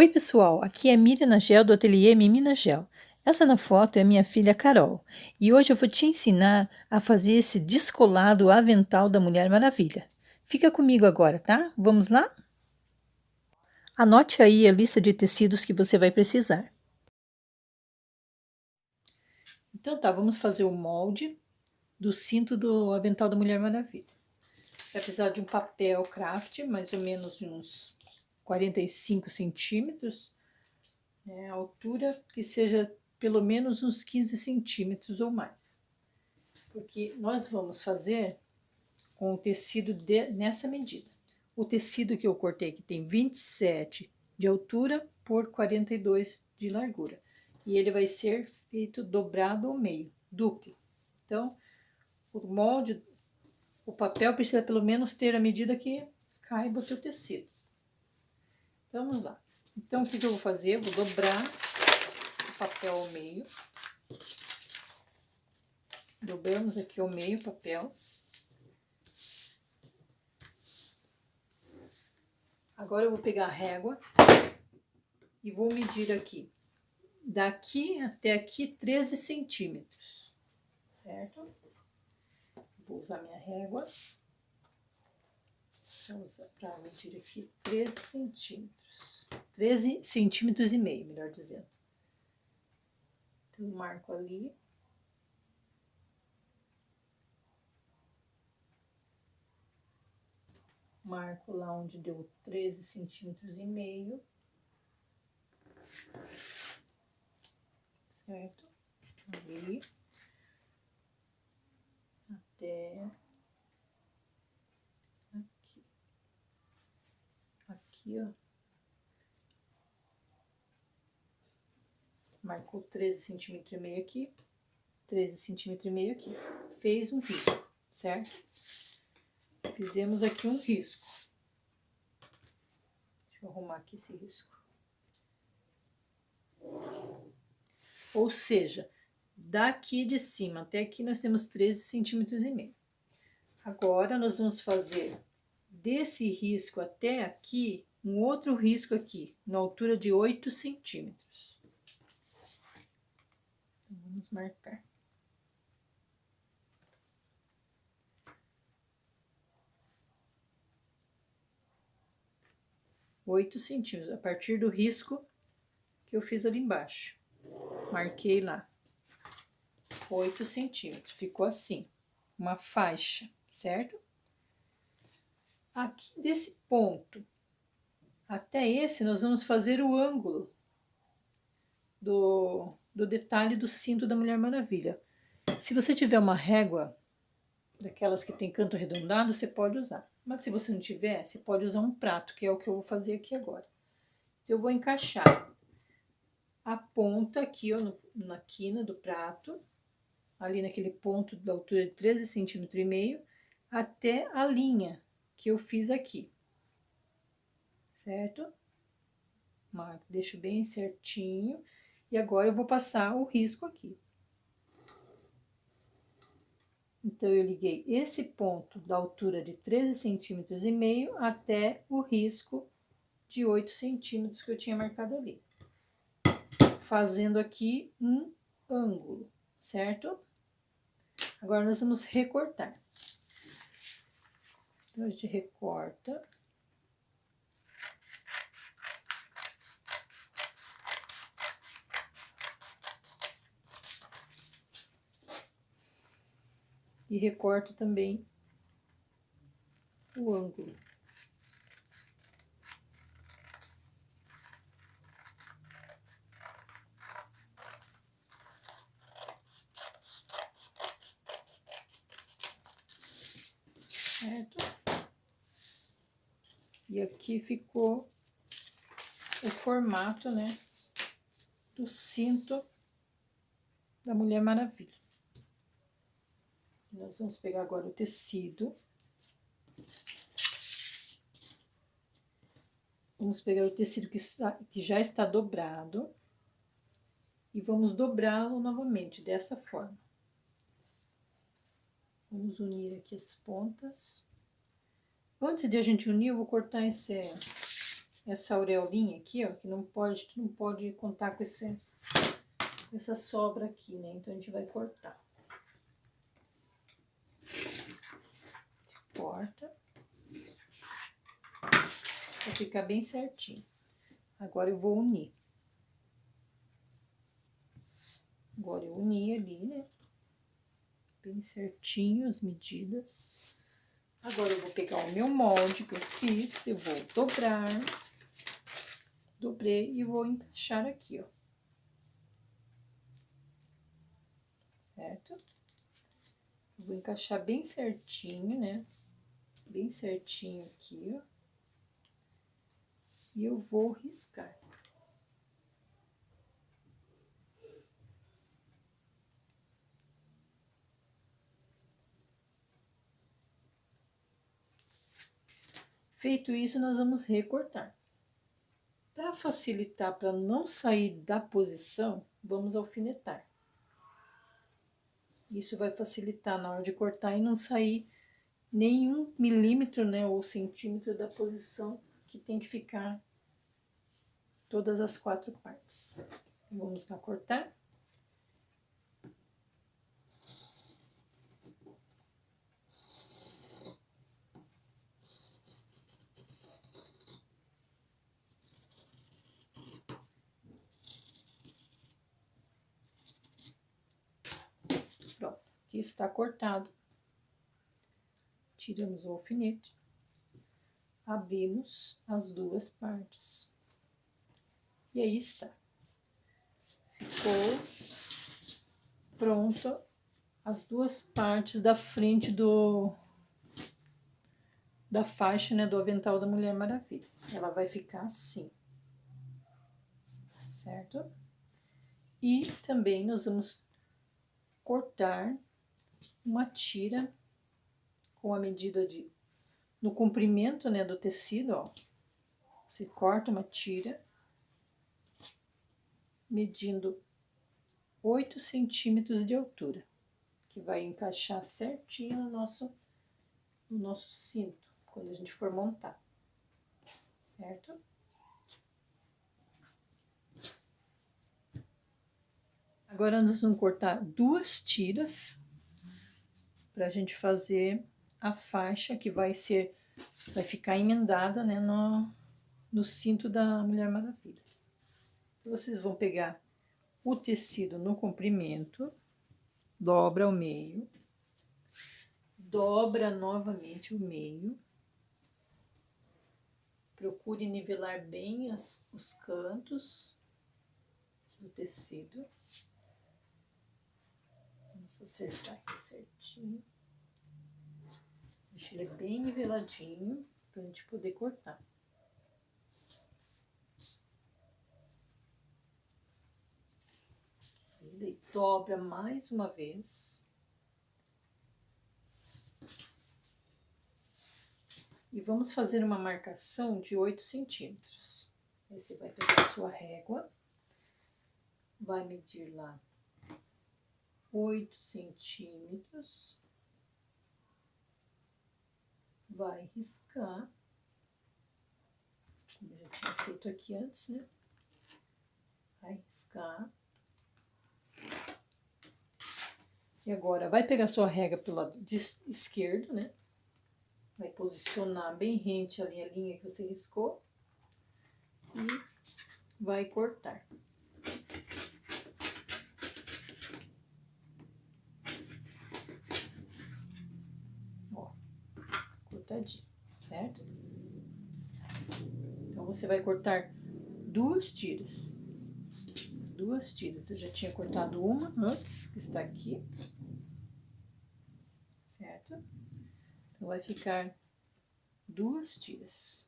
Oi pessoal, aqui é Miriam Nagel do ateliê Mimina Gel. Essa na foto é minha filha Carol e hoje eu vou te ensinar a fazer esse descolado avental da Mulher Maravilha. Fica comigo agora, tá? Vamos lá? Anote aí a lista de tecidos que você vai precisar. Então tá, vamos fazer o molde do cinto do avental da Mulher Maravilha. Você vai precisar de um papel craft, mais ou menos de uns 45 centímetros. A altura que seja pelo menos uns 15 centímetros ou mais, porque nós vamos fazer com o tecido nessa medida. O tecido que eu cortei aqui tem 27 de altura por 42 de largura, e ele vai ser feito dobrado ao meio, duplo. Então, o molde, o papel precisa pelo menos ter a medida que caiba o teu tecido. Então, vamos lá. Então, o que eu vou fazer? Eu vou dobrar papel ao meio, dobramos aqui ao meio o papel. Agora eu vou pegar a régua e vou medir aqui, daqui até aqui 13 centímetros, certo? Vou usar minha régua para medir aqui 13 centímetros, 13 centímetros e meio, melhor dizendo. Então, eu marco ali. Marco lá onde deu 13 centímetros e meio. Certo? Ali. Até aqui. Aqui, ó. Marcou 13 centímetros e meio aqui. 13 centímetros e meio aqui. Fez um risco, certo? Fizemos aqui um risco. Deixa eu arrumar aqui esse risco. Ou seja, daqui de cima até aqui nós temos 13 centímetros e meio. Agora, nós vamos fazer desse risco até aqui, um outro risco aqui, na altura de 8 centímetros. Então, vamos marcar. 8 centímetros, a partir do risco que eu fiz ali embaixo. Marquei lá. 8 centímetros, ficou assim, uma faixa, certo? Aqui desse ponto até esse, nós vamos fazer o ângulo do detalhe do cinto da Mulher Maravilha. Se você tiver uma régua, daquelas que tem canto arredondado, você pode usar. Mas se você não tiver, você pode usar um prato, que é o que eu vou fazer aqui agora. Eu vou encaixar a ponta aqui, ó, na quina do prato, ali naquele ponto da altura de 13 centímetros e meio, até a linha que eu fiz aqui, certo? Marco, deixo bem certinho, e agora eu vou passar o risco aqui. Então, eu liguei esse ponto da altura de 13 centímetros e meio até o risco de 8 centímetros que eu tinha marcado ali. Fazendo aqui um ângulo, certo? Agora, nós vamos recortar. Então, a gente recorta. E recorto também o ângulo. Certo? E aqui ficou o formato, né, do cinto da Mulher Maravilha. Nós vamos pegar agora o tecido. Vamos pegar o tecido que já está dobrado e vamos dobrá-lo novamente, dessa forma. Vamos unir aqui as pontas. Antes de a gente unir, eu vou cortar essa aureolinha aqui, ó, que não pode contar com essa sobra aqui, né? Então, a gente vai cortar. Corta. Vai ficar bem certinho. Agora, eu vou unir. Agora, eu uni ali, né? Bem certinho as medidas. Agora, eu vou pegar o meu molde que eu fiz, eu vou dobrar. Dobrei e vou encaixar aqui, ó. Certo? Vou encaixar bem certinho, né? Bem certinho aqui, ó. E eu vou riscar. Feito isso, nós vamos recortar. Para facilitar, para não sair da posição, vamos alfinetar. Isso vai facilitar na hora de cortar e não sair nenhum milímetro, né, ou centímetro da posição que tem que ficar todas as 4 partes. Vamos lá cortar. Pronto, aqui está cortado. Tiramos o alfinete. Abrimos as 2 partes. E aí está. Ficou pronto as 2 partes da frente da faixa, né, do avental da Mulher Maravilha. Ela vai ficar assim, certo? E também nós vamos cortar uma tira com a medida no comprimento, né, do tecido, ó. Você corta uma tira medindo 8 centímetros de altura, que vai encaixar certinho no nosso cinto, quando a gente for montar, certo? Agora, nós vamos cortar 2 tiras pra gente fazer a faixa que vai ficar emendada, né, no cinto da Mulher Maravilha. Então, vocês vão pegar o tecido no comprimento, dobra ao meio, dobra novamente o meio, procure nivelar bem os cantos do tecido. Vamos acertar aqui certinho. Deixa ele bem niveladinho pra gente poder cortar. Daí dobra mais uma vez. E vamos fazer uma marcação de 8 centímetros. Aí você vai pegar a sua régua, vai medir lá 8 centímetros, vai riscar, como eu já tinha feito aqui antes, né? Vai riscar. E agora, vai pegar sua régua pelo lado esquerdo, né? Vai posicionar bem rente ali a linha que você riscou. E vai cortar. Ó, cortadinho, certo? Então, você vai cortar 2 tiras. 2 tiras. Eu já tinha cortado uma antes, que está aqui. Certo? Então, vai ficar 2 tiras.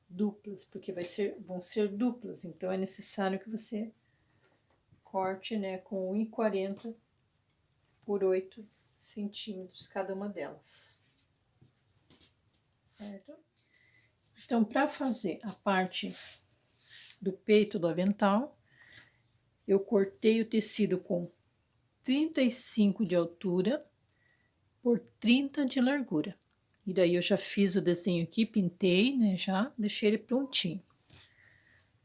Duplas, porque vão ser duplas. Então, é necessário que você corte, né, com 1,40 por 8 centímetros cada uma delas. Certo? Então, para fazer a parte do peito do avental, eu cortei o tecido com 35 de altura por 30 de largura. E daí eu já fiz o desenho aqui, pintei, né? Já deixei ele prontinho.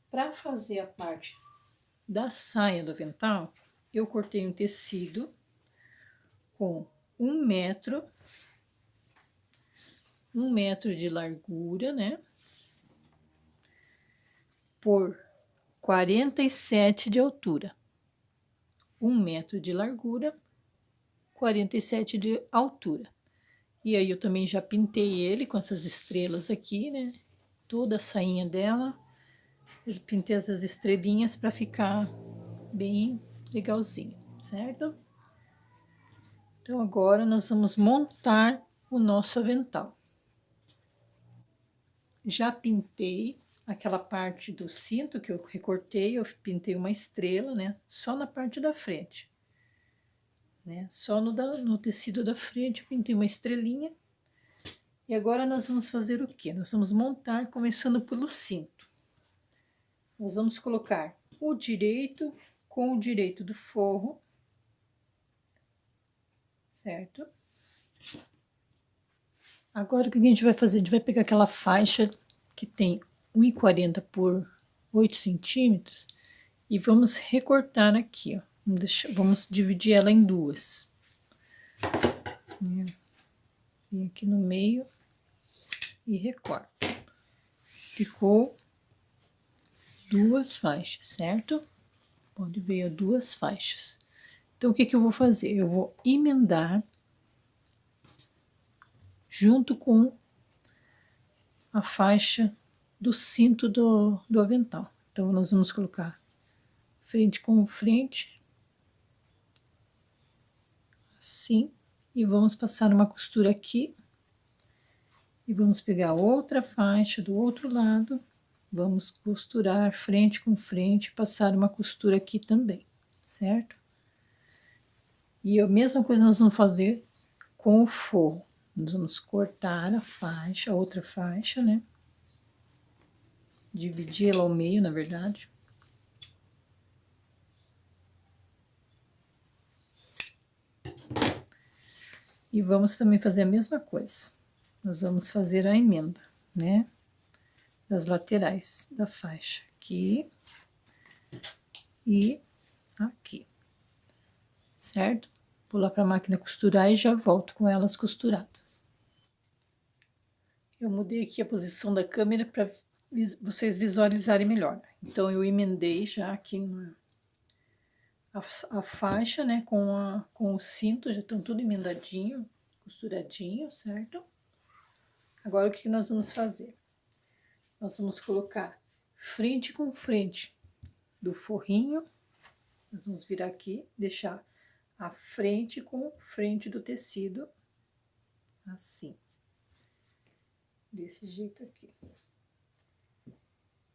Para fazer a parte da saia do avental, eu cortei um tecido com 1 metro de largura, né? Por 47 de altura. 1 metro de largura, 47 de altura. E aí eu também já pintei ele com essas estrelas aqui, né? Toda a sainha dela. Eu pintei essas estrelinhas para ficar bem legalzinho, certo? Então agora nós vamos montar o nosso avental. Já pintei aquela parte do cinto que eu recortei, eu pintei uma estrela, né? Só na parte da frente, né? Só no tecido da frente eu pintei uma estrelinha. E agora nós vamos fazer o quê? Nós vamos montar começando pelo cinto. Nós vamos colocar o direito com o direito do forro, certo? Agora o que a gente vai fazer? A gente vai pegar aquela faixa que tem 1,40 por 8 centímetros e vamos recortar aqui, ó. Vamos dividir ela em duas. Vem aqui no meio e recorto. Ficou duas faixas, certo? Pode ver, ó, duas faixas. Então, o que que eu vou fazer? Eu vou emendar junto com a faixa do cinto do avental. Então, nós vamos colocar frente com frente, assim, e vamos passar uma costura aqui, e vamos pegar outra faixa do outro lado, vamos costurar frente com frente, passar uma costura aqui também, certo? E a mesma coisa nós vamos fazer com o forro. Nós vamos cortar a faixa, a outra faixa, né? Dividir ela ao meio, na verdade. E vamos também fazer a mesma coisa. Nós vamos fazer a emenda, né? Das laterais da faixa. Aqui e aqui. Certo? Vou lá para a máquina costurar e já volto com elas costuradas. Eu mudei aqui a posição da câmera para vocês visualizarem melhor. Então, eu emendei já aqui a faixa, né, com o cinto, já estão tudo emendadinho, costuradinho, certo? Agora, o que nós vamos fazer? Nós vamos colocar frente com frente do forrinho, nós vamos virar aqui, deixar a frente com frente do tecido, assim, desse jeito aqui.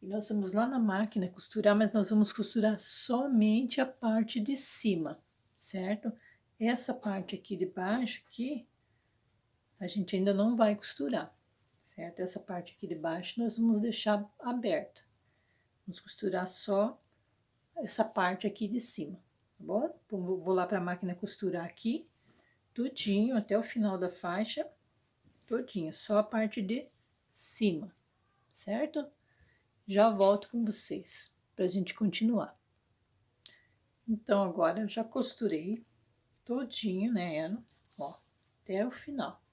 E nós vamos lá na máquina costurar, mas nós vamos costurar somente a parte de cima, certo? Essa parte aqui de baixo, aqui, a gente ainda não vai costurar, certo? Essa parte aqui de baixo nós vamos deixar aberta. Vamos costurar só essa parte aqui de cima, tá bom? Vou lá para a máquina costurar aqui, tudinho, até o final da faixa, todinho, só a parte de cima, certo? Já volto com vocês pra gente continuar. Então, agora eu já costurei todinho, né, ela, ó, até o final.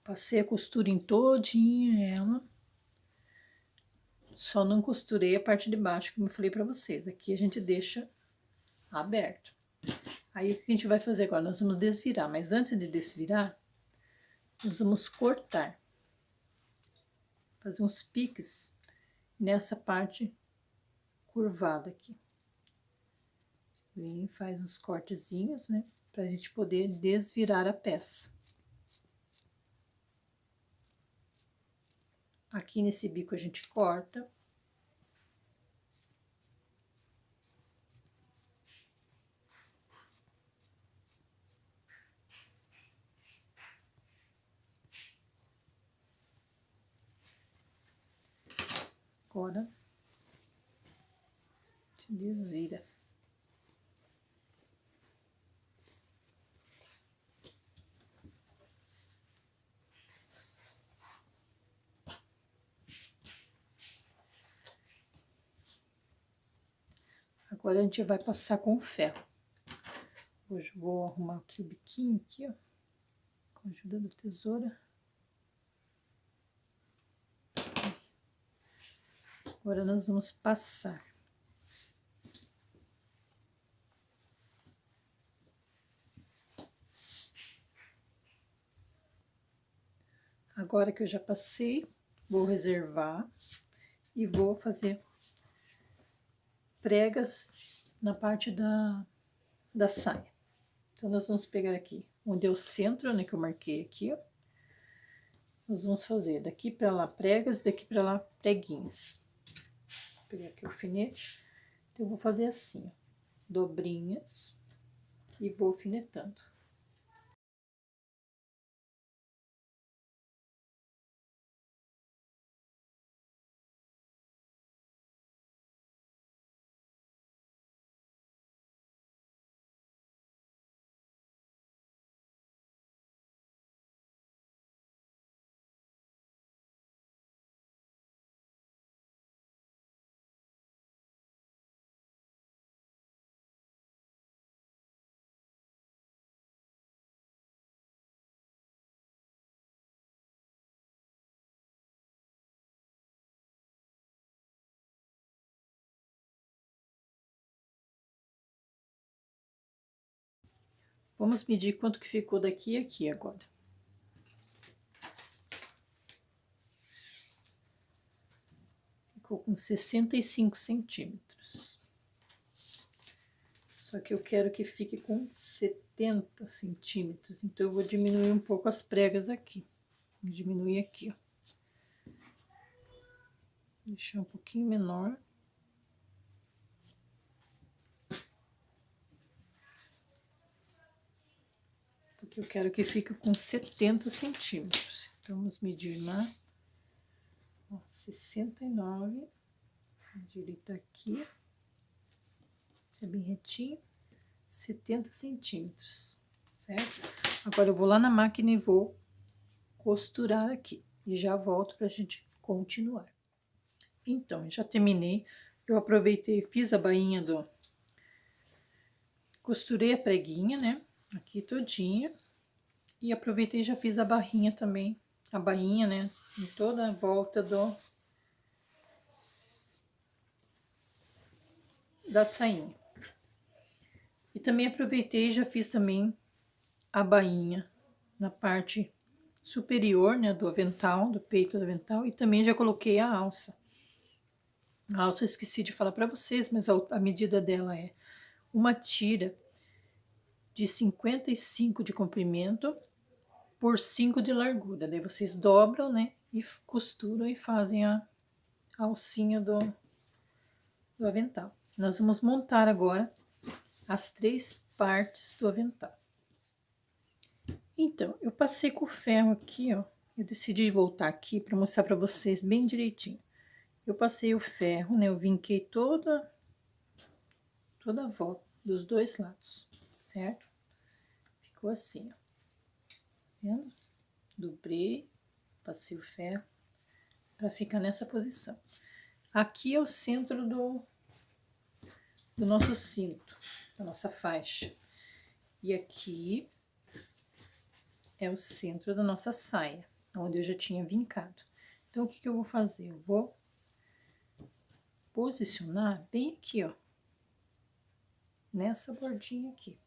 Passei a costura em todinha ela. Só não costurei a parte de baixo, como eu falei pra vocês. Aqui a gente deixa aberto. Aí, o que a gente vai fazer agora? Nós vamos desvirar, mas antes de desvirar, nós vamos cortar. Fazer uns piques nessa parte curvada aqui. Vem, faz uns cortezinhos, né? Pra gente poder desvirar a peça. Aqui nesse bico a gente corta. Agora, te desvira. Agora a gente vai passar com o ferro. Hoje vou arrumar aqui o biquinho aqui, ó, com a ajuda da tesoura. Agora nós vamos passar. Agora que eu já passei, vou reservar e vou fazer pregas na parte da saia. Então, nós vamos pegar aqui onde é o centro, né, que eu marquei aqui, ó. Nós vamos fazer daqui pra lá pregas, daqui pra lá preguinhas. Vou pegar aqui o alfinete. Então, eu vou fazer assim, ó, dobrinhas e vou alfinetando. Vamos medir quanto que ficou daqui e aqui agora. Ficou com 65 centímetros. Só que eu quero que fique com 70 centímetros. Então, eu vou diminuir um pouco as pregas aqui. Vou diminuir aqui, ó. Deixar um pouquinho menor. Porque eu quero que fique com 70 centímetros. Então, vamos medir na 69. Onde ele tá aqui. É bem retinho. 70 centímetros, certo? Agora, eu vou lá na máquina e vou costurar aqui. E já volto pra gente continuar. Então, já terminei. Eu aproveitei, fiz a bainha do... Costurei a preguinha, né? Aqui todinha. E aproveitei e já fiz a barrinha também. A bainha, né? Em toda a volta da sainha. E também aproveitei e já fiz também a bainha na parte superior, né? Do avental, do peito do avental. E também já coloquei a alça. A alça eu esqueci de falar pra vocês, mas a medida dela é uma tira de 55 de comprimento por 5 de largura. Daí vocês dobram, né? E costuram e fazem a alcinha do avental. Nós vamos montar agora as 3 partes do avental. Então, eu passei com o ferro aqui, ó. Eu decidi voltar aqui para mostrar para vocês bem direitinho. Eu passei o ferro, né? Eu vinquei toda a volta dos 2 lados, certo? Ficou assim, ó. Vendo? Dobrei, passei o ferro para ficar nessa posição. Aqui é o centro do nosso cinto, da nossa faixa. E aqui é o centro da nossa saia, onde eu já tinha vincado. Então, o que que eu vou fazer? Eu vou posicionar bem aqui, ó. Nessa bordinha aqui.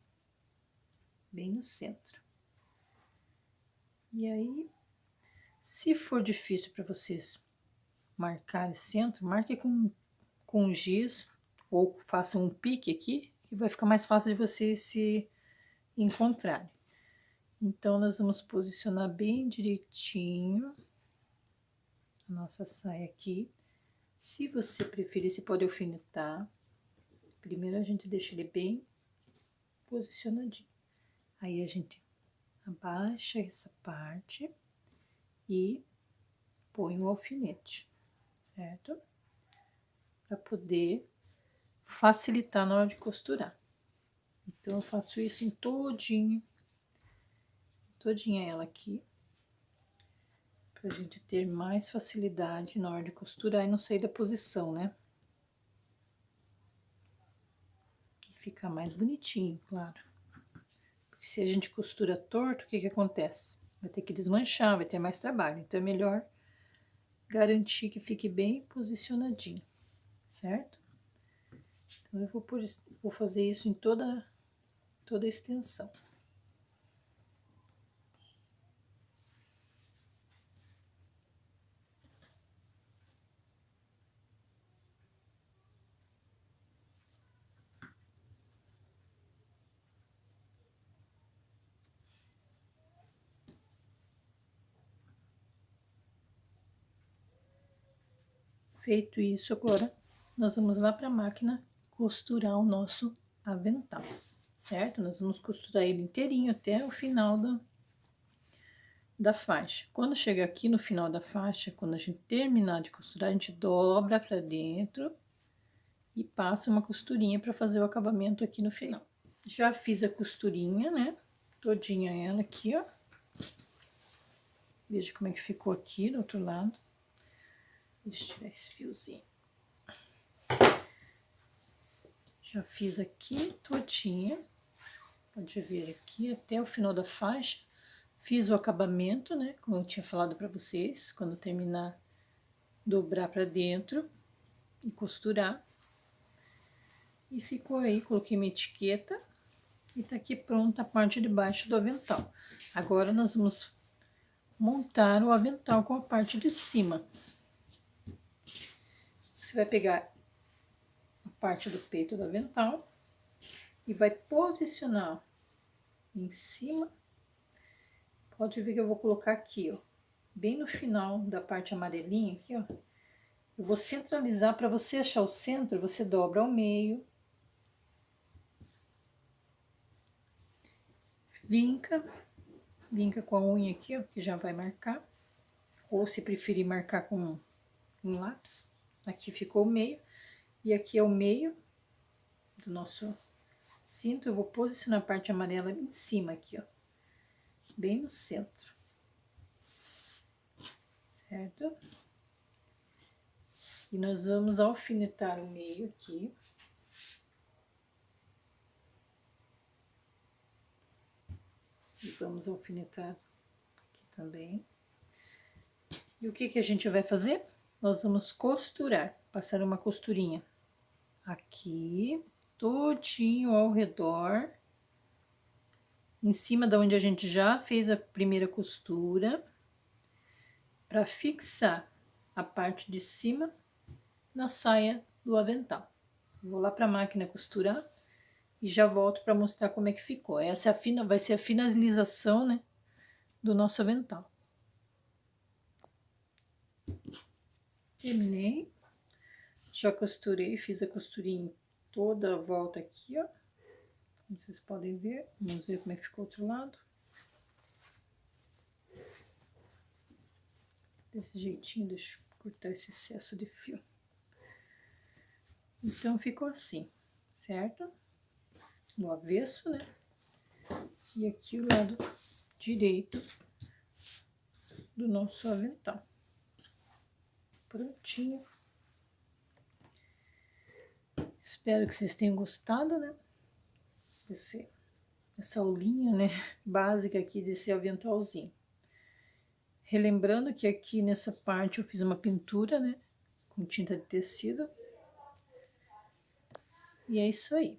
Bem no centro. E aí, se for difícil para vocês marcarem centro, marque com giz ou façam um pique aqui, que vai ficar mais fácil de vocês se encontrarem. Então, nós vamos posicionar bem direitinho a nossa saia aqui. Se você preferir, você pode alfinetar. Primeiro, a gente deixa ele bem posicionadinho. Aí, a gente abaixa essa parte e põe o alfinete, certo? Para poder facilitar na hora de costurar. Então, eu faço isso em todinha ela aqui, pra gente ter mais facilidade na hora de costurar e não sair da posição, né? ficar mais bonitinho, claro. Porque se a gente costura torto, o que que acontece? Vai ter que desmanchar, vai ter mais trabalho. Então, é melhor garantir que fique bem posicionadinho, certo? Então, eu vou fazer isso em toda a extensão. Feito isso, agora nós vamos lá para a máquina costurar o nosso avental, certo? Nós vamos costurar ele inteirinho até o final da faixa. Quando chegar aqui no final da faixa, quando a gente terminar de costurar, a gente dobra para dentro e passa uma costurinha para fazer o acabamento aqui no final. Já fiz a costurinha, né? Todinha ela aqui, ó. Veja como é que ficou aqui do outro lado. Deixa eu tirar esse fiozinho. Já fiz aqui todinha. Pode ver aqui até o final da faixa. Fiz o acabamento, né? Como eu tinha falado para vocês. Quando terminar, dobrar para dentro e costurar. E ficou aí, coloquei minha etiqueta. E tá aqui pronta a parte de baixo do avental. Agora, nós vamos montar o avental com a parte de cima. Você vai pegar a parte do peito do avental e vai posicionar em cima. Pode ver que eu vou colocar aqui, ó, bem no final da parte amarelinha aqui, ó. Eu vou centralizar. Para você achar o centro, você dobra ao meio, vinca com a unha aqui, ó, que já vai marcar, ou se preferir marcar com um lápis. Aqui ficou o meio, e aqui é o meio do nosso cinto. Eu vou posicionar a parte amarela em cima aqui, ó, bem no centro, certo? E nós vamos alfinetar o meio aqui. E vamos alfinetar aqui também. E o que que a gente vai fazer? Nós vamos costurar, passar uma costurinha aqui, todinho ao redor, em cima da onde a gente já fez a primeira costura, para fixar a parte de cima na saia do avental. Vou lá para a máquina costurar e já volto para mostrar como é que ficou. Essa vai ser a finalização, né, do nosso avental. Terminei, já costurei, fiz a costurinha em toda a volta aqui, ó. Como vocês podem ver, vamos ver como é que ficou o outro lado. Desse jeitinho, deixa eu cortar esse excesso de fio. Então, ficou assim, certo? No avesso, né? E aqui o lado direito do nosso avental. Prontinho. Espero que vocês tenham gostado, né? Essa aulinha, né, básica aqui desse aventalzinho. Relembrando que aqui nessa parte eu fiz uma pintura, né, com tinta de tecido. E é isso aí.